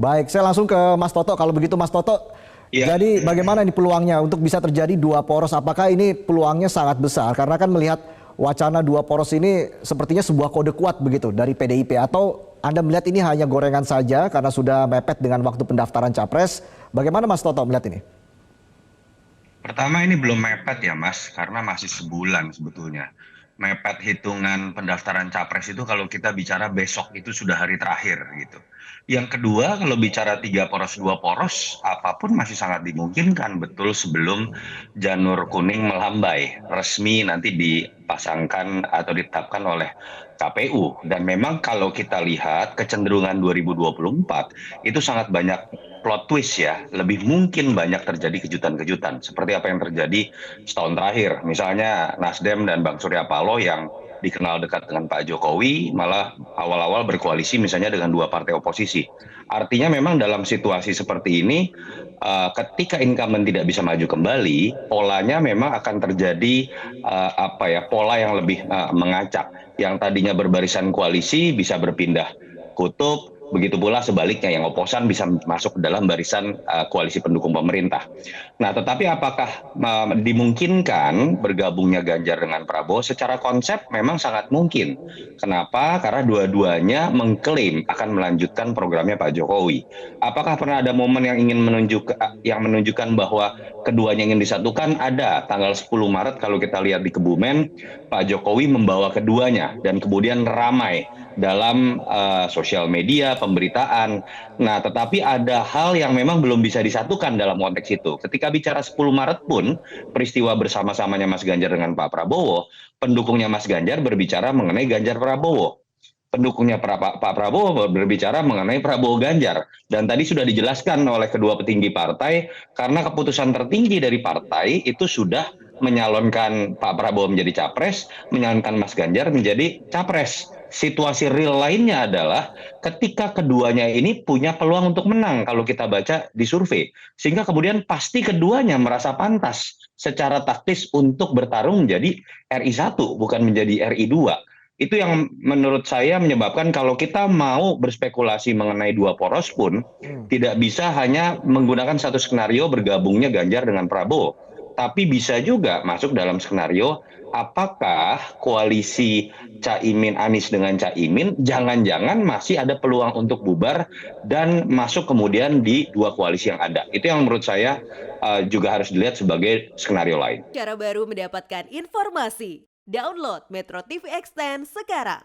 Baik, saya langsung ke Mas Toto. Kalau begitu Mas Toto, Iya, jadi bagaimana ini peluangnya untuk bisa terjadi dua poros? Apakah ini peluangnya sangat besar? Karena kan melihat wacana dua poros ini sepertinya sebuah kode kuat begitu dari PDIP. Atau Anda melihat ini hanya gorengan saja karena sudah mepet dengan waktu pendaftaran capres? Bagaimana Mas Toto melihat ini? pertama ini belum mepet ya Mas, karena masih sebulan sebetulnya. Mepet hitungan pendaftaran capres itu kalau kita bicara besok itu sudah hari terakhir gitu. Yang kedua, kalau bicara tiga poros dua poros, apapun masih sangat dimungkinkan betul sebelum janur kuning melambai resmi nanti dipasangkan atau ditetapkan oleh KPU. Dan memang kalau kita lihat kecenderungan 2024 itu sangat banyak plot twist ya, lebih mungkin banyak terjadi kejutan-kejutan seperti apa yang terjadi setahun terakhir. Misalnya Nasdem dan Bang Surya Paloh yang dikenal dekat dengan Pak Jokowi malah awal-awal berkoalisi misalnya dengan dua partai oposisi. Artinya memang dalam situasi seperti ini ketika incumbent tidak bisa maju kembali, polanya memang akan terjadi apa ya, pola yang lebih mengacak. Yang tadinya berbarisan koalisi bisa berpindah kutub, begitu pula sebaliknya yang oposan bisa masuk ke dalam barisan koalisi pendukung pemerintah. Nah, tetapi apakah dimungkinkan bergabungnya Ganjar dengan Prabowo? Secara konsep memang sangat mungkin. Kenapa? Karena dua-duanya mengklaim akan melanjutkan programnya Pak Jokowi. Apakah pernah ada momen yang menunjukkan bahwa keduanya ingin disatukan? Ada. Tanggal 10 Maret kalau kita lihat di Kebumen, Pak Jokowi membawa keduanya dan kemudian ramai dalam sosial media, pemberitaan. Nah, tetapi ada hal yang memang belum bisa disatukan dalam konteks itu. Ketika bicara 10 Maret pun, peristiwa bersama-samanya Mas Ganjar dengan Pak Prabowo, pendukungnya Mas Ganjar berbicara mengenai Ganjar Prabowo. Pendukungnya Pak Prabowo berbicara mengenai Prabowo Ganjar. Dan tadi sudah dijelaskan oleh kedua petinggi partai, karena keputusan tertinggi dari partai itu sudah menyalonkan Pak Prabowo menjadi capres, menyalonkan Mas Ganjar menjadi capres. Situasi real lainnya adalah ketika keduanya ini punya peluang untuk menang kalau kita baca di survei. Sehingga kemudian pasti keduanya merasa pantas secara taktis untuk bertarung menjadi RI 1 bukan menjadi RI 2. Itu yang menurut saya menyebabkan kalau kita mau berspekulasi mengenai dua poros pun tidak bisa hanya menggunakan satu skenario bergabungnya Ganjar dengan Prabowo. Tapi bisa juga masuk dalam skenario apakah koalisi Caimin Anies dengan Caimin jangan-jangan masih ada peluang untuk bubar dan masuk kemudian di dua koalisi yang ada. Itu yang menurut saya juga harus dilihat sebagai skenario lain. Cara baru mendapatkan informasi. Download Metro TV Extend sekarang.